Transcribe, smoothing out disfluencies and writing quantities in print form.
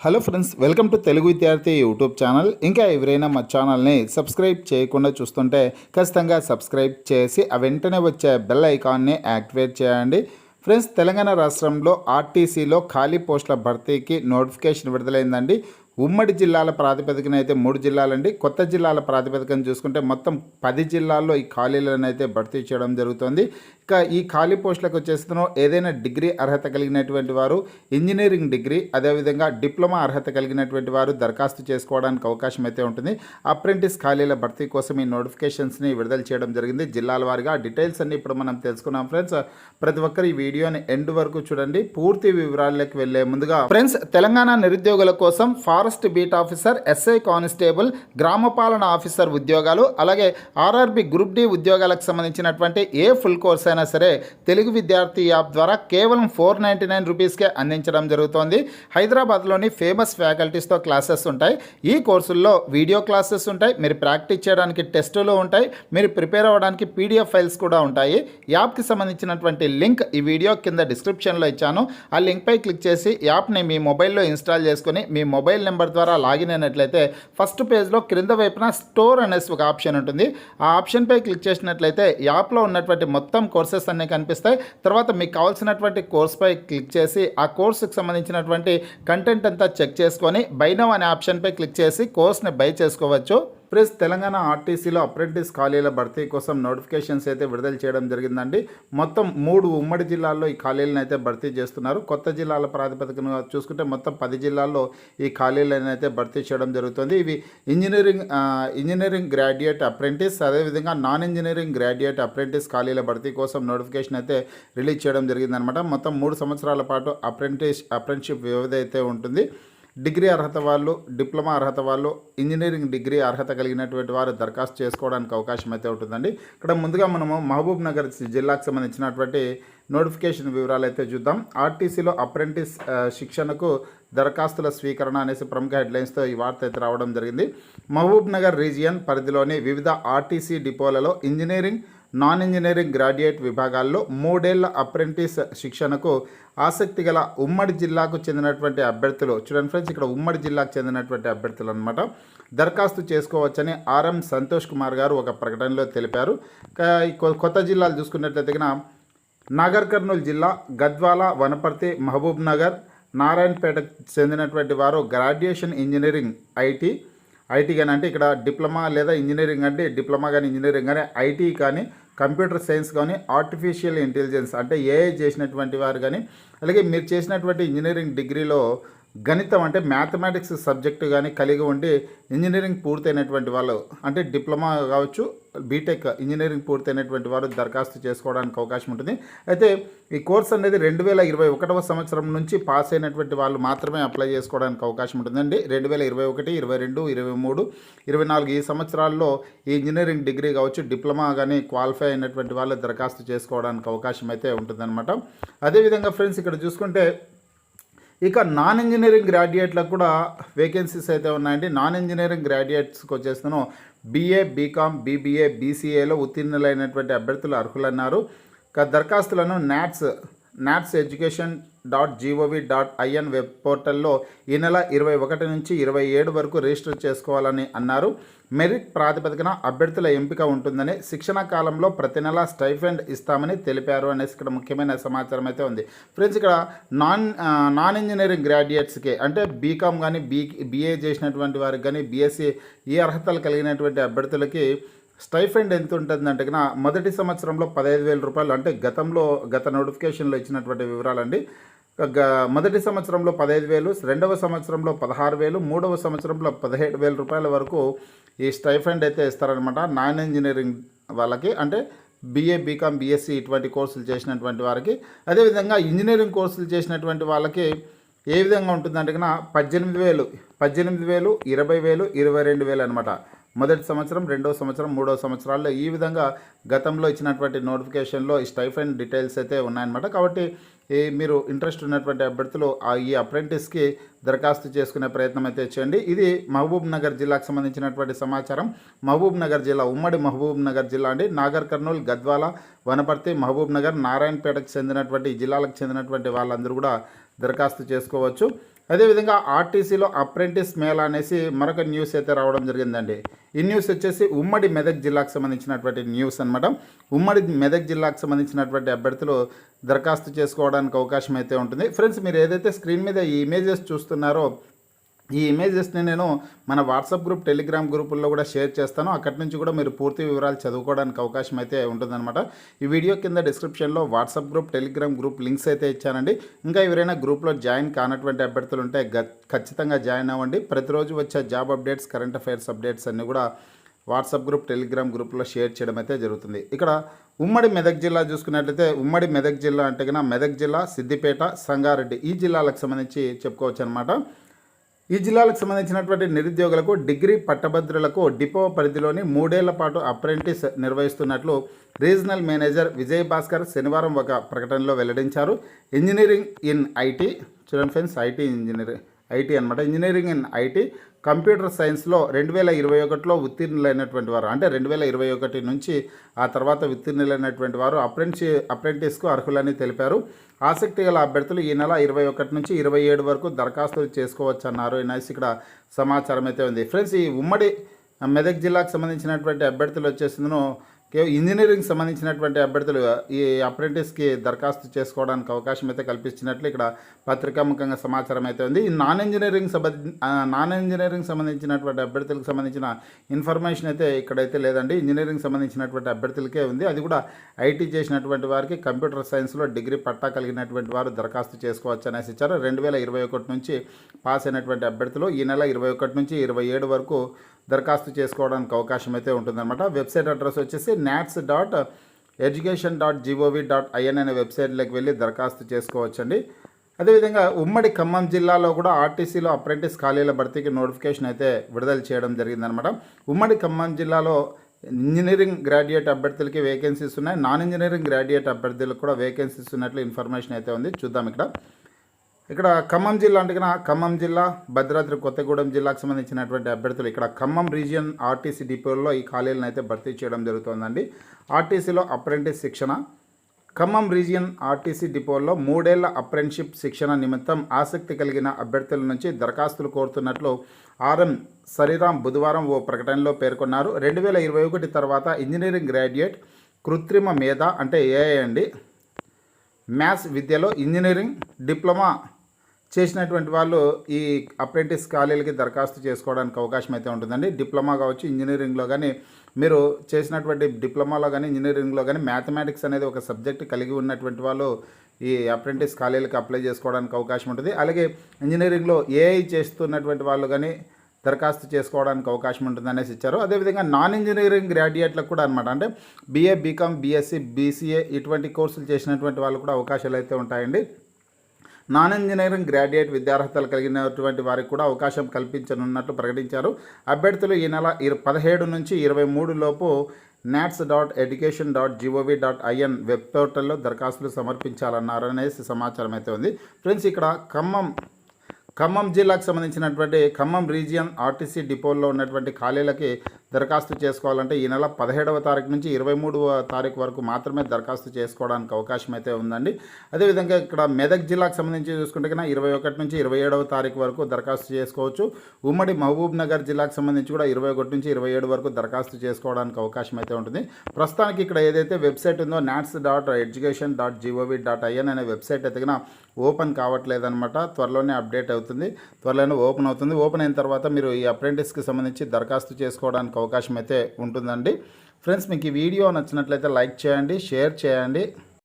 Hello friends, welcome to Telugu విద్యార్థి YouTube channel. ఇంకా ఎవరైనా మా ఛానల్ని సబ్స్క్రైబ్ చేయకుండా చూస్తుంటే ఖచ్చితంగా సబ్స్క్రైబ్ చేసి ఆ వెంటనే వచ్చే బెల్ ఐకాన్ని యాక్టివేట్ చేయండి. ఫ్రెండ్స్, తెలంగాణ రాష్ట్రంలో ఆర్టీసీలో ఖాళీ పోస్టుల భర్తీకి నోటిఫికేషన్ విడుదలైందండి. ఉమ్మడి జిల్లాల ప్రాతిపదికన అయితే 3 జిల్లాలండి. కొత్త జిల్లాల ప్రాతిపదికన చూసుకుంటే మొత్తం 10 జిల్లాల్లో ఈ ఖాళీలను అయితే భర్తీ చేయడం జరుగుతుంది. ఇక ఈ ఖాళీ పోస్టులకు వచ్చేస్తున్నాం ఏదైనా డిగ్రీ అర్హత కలిగినటువంటి వారు, ఇంజనీరింగ్ డిగ్రీ, అదేవిధంగా డిప్లొమా అర్హత కలిగినటువంటి వారు దరఖాస్తు చేసుకోవడానికి అవకాశం అయితే ఉంటుంది. అప్రెంటిస్ ఖాళీల భర్తీ కోసం ఈ నోటిఫికేషన్స్ని విడుదల చేయడం జరిగింది జిల్లాల వారిగా. డీటెయిల్స్ అన్ని ఇప్పుడు మనం తెలుసుకున్నాం ఫ్రెండ్స్. ప్రతి ఒక్కరు ఈ వీడియోని ఎండ్ వరకు చూడండి. పూర్తి వివరాల్లోకి వెళ్లే ముందుగా ఫ్రెండ్స్, తెలంగాణ నిరుద్యోగుల కోసం forest beat officer, SI constable, గ్రామ పాలన ఆఫీసర్ ఉద్యోగాలు, అలాగే ఆర్ఆర్బి గ్రూప్ డి ఉద్యోగాలకు సంబంధించినటువంటి ఏ ఫుల్ కోర్స్ అయినా సరే తెలుగు విద్యార్థి యాప్ ద్వారా కేవలం 499 రూపీస్కే అందించడం జరుగుతోంది. హైదరాబాద్లోని ఫేమస్ ఫ్యాకల్టీస్తో క్లాసెస్ ఉంటాయి. ఈ కోర్సుల్లో వీడియో క్లాసెస్ ఉంటాయి, మీరు ప్రాక్టీస్ చేయడానికి టెస్టులు ఉంటాయి, మీరు ప్రిపేర్ అవ్వడానికి పీడిఎఫ్ ఫైల్స్ కూడా ఉంటాయి. యాప్కి సంబంధించినటువంటి లింక్ ఈ వీడియో కింద డిస్క్రిప్షన్లో ఇచ్చాను. ఆ లింక్పై క్లిక్ చేసి యాప్ని మీ మొబైల్లో ఇన్స్టాల్ చేసుకొని మీ మొబైల్ నెంబర్ ద్వారా లాగిన్ అయినట్లయితే ఫస్ట్ పేజ్లో క్రింద వైపున స్టోర్ అనేసి ఒక ఆప్షన్ ఉంటుంది. ఆ ఆప్షన్పై క్లిక్ చేసినట్లయితే యాప్లో ఉన్నటువంటి మొత్తం కోర్సెస్ అన్నీ కనిపిస్తాయి. తర్వాత మీకు కావాల్సినటువంటి కోర్స్పై క్లిక్ చేసి ఆ కోర్సుకు సంబంధించినటువంటి కంటెంట్ అంతా చెక్ చేసుకొని బై నౌ అనే ఆప్షన్పై క్లిక్ చేసి కోర్స్ని బై చేసుకోవచ్చు. ప్లస్ తెలంగాణ ఆర్టీసీలో అప్రెంటిస్ ఖాళీల భర్తీ కోసం నోటిఫికేషన్స్ అయితే విడుదల చేయడం జరిగిందండి. మొత్తం 3 ఉమ్మడి జిల్లాల్లో ఈ ఖాళీలను అయితే భర్తీ చేస్తున్నారు. కొత్త జిల్లాల ప్రాతిపదికన చూసుకుంటే మొత్తం 10 జిల్లాల్లో ఈ ఖాళీలను అయితే భర్తీ చేయడం జరుగుతుంది. ఇవి ఇంజనీరింగ్ గ్రాడ్యుయేట్ అప్రెంటిస్, అదేవిధంగా నాన్ ఇంజనీరింగ్ గ్రాడ్యుయేట్ అప్రెంటిస్ ఖాళీల భర్తీ కోసం నోటిఫికేషన్ అయితే రిలీజ్ చేయడం జరిగిందనమాట. మొత్తం 3 సంవత్సరాల పాటు అప్రెంటిస్షిప్ వ్యవధి అయితే ఉంటుంది. డిగ్రీ అర్హత వాళ్ళు, డిప్లొమా అర్హత వాళ్ళు, ఇంజనీరింగ్ డిగ్రీ అర్హత కలిగినటువంటి వారు దరఖాస్తు చేసుకోవడానికి అవకాశం అయితే ఉంటుందండి. ఇక్కడ ముందుగా మనము మహబూబ్ నగర్ జిల్లాకు సంబంధించినటువంటి నోటిఫికేషన్ వివరాలు అయితే చూద్దాం. ఆర్టీసీలో అప్రెంటిస్ శిక్షణకు దరఖాస్తుల స్వీకరణ అనేసి ప్రముఖ హెడ్లైన్స్తో ఈ వార్త అయితే రావడం జరిగింది. మహబూబ్ నగర్ రీజియన్ పరిధిలోని వివిధ ఆర్టీసీ డిపోలలో ఇంజనీరింగ్, నాన్ ఇంజనీరింగ్ గ్రాడ్యుయేట్ విభాగాల్లో 3 ఏళ్ల అప్రెంటిస్ శిక్షణకు ఆసక్తి గల ఉమ్మడి జిల్లాకు చెందినటువంటి అభ్యర్థులు, చూడండి ఫ్రెండ్స్, ఇక్కడ ఉమ్మడి జిల్లాకు చెందినటువంటి అభ్యర్థులు అనమాట, దరఖాస్తు చేసుకోవచ్చని ఆర్ఎం సంతోష్ కుమార్ గారు ఒక ప్రకటనలో తెలిపారు. కొత్త జిల్లాలు చూసుకున్నట్లయితే నాగర్ కర్నూలు జిల్లా, గద్వాల, వనపర్తి, మహబూబ్ నగర్, నారాయణపేటకు చెందినటువంటి వారు గ్రాడ్యుయేషన్ ఇంజనీరింగ్ ఐటీ కానీ, అంటే ఇక్కడ డిప్లొమా లేదా ఇంజనీరింగ్ అంటే డిప్లొమా కానీ ఇంజనీరింగ్ కానీ, ఐటీ కానీ, కంప్యూటర్ సైన్స్ కానీ, ఆర్టిఫిషియల్ ఇంటెలిజెన్స్ అంటే ఏఐ చేసినటువంటి వారు కానీ, అలాగే మీరు చేసినటువంటి ఇంజనీరింగ్ డిగ్రీలో గణితం అంటే మ్యాథమెటిక్స్ సబ్జెక్టు కానీ కలిగి ఉండి ఇంజనీరింగ్ పూర్తయినటువంటి వాళ్ళు, అంటే డిప్లొమా కావచ్చు, బీటెక్ ఇంజనీరింగ్ పూర్తయినటువంటి వారు దరఖాస్తు చేసుకోవడానికి అవకాశం ఉంటుంది. అయితే ఈ కోర్స్ అనేది 2021 సంవత్సరం నుంచి పాస్ అయినటువంటి వాళ్ళు మాత్రమే అప్లై చేసుకోవడానికి అవకాశం ఉంటుందండి. 2021, 22, 23, 24 ఈ సంవత్సరాల్లో ఈ ఇంజనీరింగ్ డిగ్రీ కావచ్చు, డిప్లొమా కానీ క్వాలిఫై అయినటువంటి వాళ్ళు దరఖాస్తు చేసుకోవడానికి అవకాశం అయితే ఉంటుందన్నమాట. అదేవిధంగా ఫ్రెండ్స్, ఇక్కడ చూసుకుంటే ఇక నాన్ ఇంజనీరింగ్ గ్రాడ్యుయేట్లకు కూడా వేకెన్సీస్ అయితే ఉన్నాయండి. నాన్ ఇంజనీరింగ్ గ్రాడ్యుయేట్స్కి వచ్చేస్తాను బీఏ, బీకామ్, బీబీఏ, బీసీఏలో ఉత్తీర్ణులైనటువంటి అభ్యర్థులు అర్హులన్నారు. దరఖాస్తులను నాట్స్ education.gov.in వెబ్ పోర్టల్లో ఈ నెల 21 నుంచి 27 వరకు రిజిస్టర్ చేసుకోవాలని అన్నారు. మెరిట్ ప్రాతిపదికన అభ్యర్థుల ఎంపిక ఉంటుందని, శిక్షణ కాలంలో ప్రతి నెల స్టైఫండ్ ఇస్తామని తెలిపారు అనేసి ఇక్కడ ముఖ్యమైన సమాచారం అయితే ఉంది. ఫ్రెండ్స్, ఇక్కడ నాన్ ఇంజనీరింగ్ గ్రాడ్యుయేట్స్కి అంటే బీకామ్ కానీ, బీఏ చేసినటువంటి వారికి కానీ, బీఎస్సీ ఈ అర్హతలు కలిగినటువంటి అభ్యర్థులకి స్టైఫండ్ ఎంత ఉంటుందంటే మొదటి సంవత్సరంలో 15,000 రూపాయలు, అంటే గత నోటిఫికేషన్లో ఇచ్చినటువంటి వివరాలండి. మొదటి సంవత్సరంలో 15,000, రెండవ సంవత్సరంలో 16,000, మూడవ సంవత్సరంలో 17,000 రూపాయల వరకు ఈ స్టైఫండ్ అయితే ఇస్తారనమాట నాన్ ఇంజనీరింగ్ వాళ్ళకి, అంటే బీఏ, బీకామ్, బీఎస్సీ ఇటువంటి కోర్సులు చేసినటువంటి వారికి. అదేవిధంగా ఇంజనీరింగ్ కోర్సులు చేసినటువంటి వాళ్ళకి ఏ విధంగా ఉంటుందంటే 18,000, 20,000, 22,000 అనమాట. మొదటి సంవత్సరం, రెండవ సంవత్సరం, మూడవ సంవత్సరాల్లో ఈ విధంగా గతంలో ఇచ్చినటువంటి నోటిఫికేషన్లో ఈ స్టైఫండ్ డీటెయిల్స్ అయితే ఉన్నాయన్నమాట. కాబట్టి మీరు ఇంట్రెస్ట్ ఉన్నటువంటి అభ్యర్థులు ఈ అప్రెంటిస్కి దరఖాస్తు చేసుకునే ప్రయత్నం అయితే చేయండి. ఇది మహబూబ్ నగర్ జిల్లాకు సంబంధించినటువంటి సమాచారం. మహబూబ్ నగర్ జిల్లా, ఉమ్మడి మహబూబ్ నగర్ జిల్లా అండి. నాగర్ కర్నూలు, గద్వాల, వనపర్తి, మహబూబ్ నగర్, నారాయణపేటకు చెందినటువంటి ఈ జిల్లాలకు చెందినటువంటి వాళ్ళందరూ కూడా దరఖాస్తు చేసుకోవచ్చు. అదేవిధంగా ఆర్టీసీలో అప్రెంటిస్ మేళా అనేసి మరొక న్యూస్ అయితే రావడం జరిగిందండి. ఈ న్యూస్ వచ్చేసి ఉమ్మడి మెదక్ జిల్లాకు సంబంధించినటువంటి న్యూస్ అనమాట. ఉమ్మడి మెదక్ జిల్లాకు సంబంధించినటువంటి అభ్యర్థులు దరఖాస్తు చేసుకోవడానికి అవకాశం అయితే ఉంటుంది. ఫ్రెండ్స్, మీరు ఏదైతే స్క్రీన్ మీద ఈ ఇమేజెస్ చూస్తున్నారో ఈ ఇమేజెస్ని నేను మన వాట్సాప్ గ్రూప్, టెలిగ్రామ్ గ్రూపుల్లో కూడా షేర్ చేస్తాను. అక్కడి నుంచి కూడా మీరు పూర్తి వివరాలు చదువుకోవడానికి అవకాశం అయితే ఉంటుందన్నమాట. ఈ వీడియో కింద డిస్క్రిప్షన్లో WhatsApp group, Telegram group links అయితే ఇచ్చానండి. ఇంకా ఎవరైనా గ్రూప్లో జాయిన్ కానటువంటి అభ్యర్థులు ఉంటే ఖచ్చితంగా జాయిన్ అవ్వండి. ప్రతిరోజు వచ్చే job updates, current affairs updates అన్నీ కూడా వాట్సాప్ గ్రూప్, టెలిగ్రామ్ గ్రూప్లో షేర్ చేయడం అయితే జరుగుతుంది. ఇక్కడ ఉమ్మడి మెదక్ జిల్లా చూసుకున్నట్లయితే ఉమ్మడి మెదక్ జిల్లా అంటే కన్నా మెదక్ జిల్లా, సిద్దిపేట, సంగారెడ్డి ఈ జిల్లాలకు సంబంధించి చెప్పుకోవచ్చు అనమాట. ఈ జిల్లాలకు సంబంధించినటువంటి నిరుద్యోగులకు డిగ్రీ పట్టభద్రులకు డిపో పరిధిలోని 3 ఏళ్ల పాటు అప్రెంటిస్ నిర్వహిస్తున్నట్లు రీజనల్ మేనేజర్ విజయ్ భాస్కర్ శనివారం ఒక ప్రకటనలో వెల్లడించారు. ఇంజనీరింగ్ ఇన్ ఐటీ, చూడండి ఫ్రెండ్స్, ఐటీ అనమాట. ఇంజనీరింగ్ ఇన్ ఐటీ, కంప్యూటర్ సైన్స్లో 2021లో ఉత్తీర్ణులైనటువంటి వారు, అంటే 2021 నుంచి ఆ తర్వాత ఉత్తీర్ణులైనటువంటి వారు అప్రెంటిస్కు అర్హులని తెలిపారు. ఆసక్తి గల అభ్యర్థులు ఈ నెల 21 నుంచి 27 వరకు దరఖాస్తులు చేసుకోవచ్చు అన్నారు అనేసి ఇక్కడ సమాచారం అయితే ఉంది. ఫ్రెండ్స్, ఈ ఉమ్మడి మెదక్ జిల్లాకు సంబంధించినటువంటి అభ్యర్థులు వచ్చేసిందను ఇంజనీరింగ్ సంబంధించినటువంటి అభ్యర్థులు ఈ అప్రెంటిస్కి దరఖాస్తు చేసుకోవడానికి అవకాశం అయితే కల్పించినట్లు ఇక్కడ పత్రికాముఖంగా సమాచారం అయితే ఉంది. ఈ నాన్ ఇంజనీరింగ్ సంబంధించినటువంటి అభ్యర్థులకు సంబంధించిన ఇన్ఫర్మేషన్ అయితే ఇక్కడైతే లేదండి. ఇంజనీరింగ్ సంబంధించినటువంటి అభ్యర్థులకే ఉంది. అది కూడా ఐటీ చేసినటువంటి వారికి, కంప్యూటర్ సైన్స్లో డిగ్రీ పట్టా కలిగినటువంటి వారు దరఖాస్తు చేసుకోవచ్చు అనేసి ఇచ్చారు. 2021 నుంచి పాస్ అయినటువంటి అభ్యర్థులు ఈ నెల 21 నుంచి 27 వరకు దరఖాస్తు చేసుకోవడానికి అవకాశం అయితే ఉంటుందన్నమాట. వెబ్సైట్ అడ్రస్ వచ్చేసి nats.education.gov.in అనే వెబ్సైట్లోకి వెళ్ళి దరఖాస్తు చేసుకోవచ్చండి. అదేవిధంగా ఉమ్మడి ఖమ్మం జిల్లాలో కూడా ఆర్టీసీలో అప్రెంటిస్ ఖాళీల భర్తీకి నోటిఫికేషన్ అయితే విడుదల చేయడం జరిగిందనమాట. ఉమ్మడి ఖమ్మం జిల్లాలో ఇంజనీరింగ్ గ్రాడ్యుయేట్ అభ్యర్థులకి వేకెన్సీస్ ఉన్నాయి. నాన్ ఇంజనీరింగ్ గ్రాడ్యుయేట్ అభ్యర్థులకు కూడా వేకెన్సీస్ ఉన్నట్లు ఇన్ఫర్మేషన్ అయితే ఉంది. చూద్దాం ఇక్కడ ఖమ్మం జిల్లా అంటే ఖమ్మం జిల్లా, భద్రాద్రి కొత్తగూడెం జిల్లాకు సంబంధించినటువంటి అభ్యర్థులు ఇక్కడ ఖమ్మం రీజియన్ ఆర్టీసీ డిపోల్లో ఈ ఖాళీలను అయితే భర్తీ చేయడం జరుగుతుందండి. ఆర్టీసీలో అప్రెంటిస్ శిక్షణ. ఖమ్మం రీజియన్ ఆర్టీసీ డిపోల్లో 3 ఏళ్ల అప్రెంటిస్షిప్ శిక్షణ నిమిత్తం ఆసక్తి కలిగిన అభ్యర్థుల నుంచి దరఖాస్తులు కోరుతున్నట్లు ఆర్ఎం సరిరామ్ బుధవారం ఓ ప్రకటనలో పేర్కొన్నారు. 2021 తర్వాత ఇంజనీరింగ్ గ్రాడ్యుయేట్, కృత్రిమ మేధ అంటే ఏఐ అండి, మ్యాథ్స్ విద్యలో ఇంజనీరింగ్ డిప్లొమా చేసినటువంటి వాళ్ళు ఈ అప్రెంటిస్ ఖాళీలకి దరఖాస్తు చేసుకోవడానికి అవకాశం అయితే ఉంటుందండి. డిప్లొమా కావచ్చు, ఇంజనీరింగ్లో కానీ మీరు చేసినటువంటి డిప్లొమాలో కానీ ఇంజనీరింగ్లో కానీ మ్యాథమెటిక్స్ అనేది ఒక సబ్జెక్ట్ కలిగి ఉన్నటువంటి వాళ్ళు ఈ అప్రెంటిస్ ఖాళీలకి అప్లై చేసుకోవడానికి అవకాశం ఉంటుంది. అలాగే ఇంజనీరింగ్లో ఏఐ చేస్తున్నటువంటి వాళ్ళు కానీ దరఖాస్తు చేసుకోవడానికి అవకాశం ఉంటుంది అనేసి ఇచ్చారు. అదేవిధంగా నాన్ ఇంజనీరింగ్ గ్రాడ్యుయేట్లకు కూడా అనమాట, అంటే బీఏ, బీకామ్, బీఎస్సీ, బీసీఏ ఇటువంటి కోర్సులు చేసినటువంటి వాళ్ళు కూడా అవకాశాలు అయితే ఉంటాయండి. నాన్ ఇంజనీరింగ్ గ్రాడ్యుయేట్ విద్యార్హతలు కలిగినటువంటి వారికి కూడా అవకాశం కల్పించనున్నట్లు ప్రకటించారు. అభ్యర్థులు ఈ నెల 17 నుంచి 23 లోపు nats.education.gov.in వెబ్ పోర్టల్లో దరఖాస్తులు సమర్పించాలన్నారు అనేసి సమాచారం అయితే ఉంది. ఫ్రెండ్స్, ఇక్కడ ఖమ్మం జిల్లాకు సంబంధించినటువంటి ఖమ్మం రీజియన్ ఆర్టీసీ డిపోల్లో ఉన్నటువంటి ఖాళీలకి దరఖాస్తు చేసుకోవాలంటే ఈ నెల 17వ తారీఖు నుంచి 23వ తారీఖు వరకు మాత్రమే దరఖాస్తు చేసుకోవడానికి అవకాశం అయితే ఉందండి. అదేవిధంగా ఇక్కడ మెదక్ జిల్లాకు సంబంధించి చూసుకుంటే కన్నా 21 నుంచి 27వ తారీఖు వరకు దరఖాస్తు చేసుకోవచ్చు. ఉమ్మడి మహబూబ్ నగర్ జిల్లాకు సంబంధించి కూడా 21 నుంచి 27 వరకు దరఖాస్తు చేసుకోవడానికి అవకాశం అయితే ఉంటుంది. ప్రస్తుతానికి ఇక్కడ ఏదైతే వెబ్సైట్ ఉందో nats.education.gov.in అనే వెబ్సైట్ అయితే ఓపెన్ కావట్లేదన్నమాట. త్వరలోనే అప్డేట్ అవుతుంది, త్వరలోనే ఓపెన్ అవుతుంది. ఓపెన్ అయిన తర్వాత మీరు ఈ అప్రెంటిస్కి సంబంధించి దరఖాస్తు చేసుకోవడానికి అవకాశం అయితే ఉంటుందండి. ఫ్రెండ్స్, మీకు ఈ వీడియో నచ్చినట్లయితే లైక్ చేయండి, షేర్ చేయండి.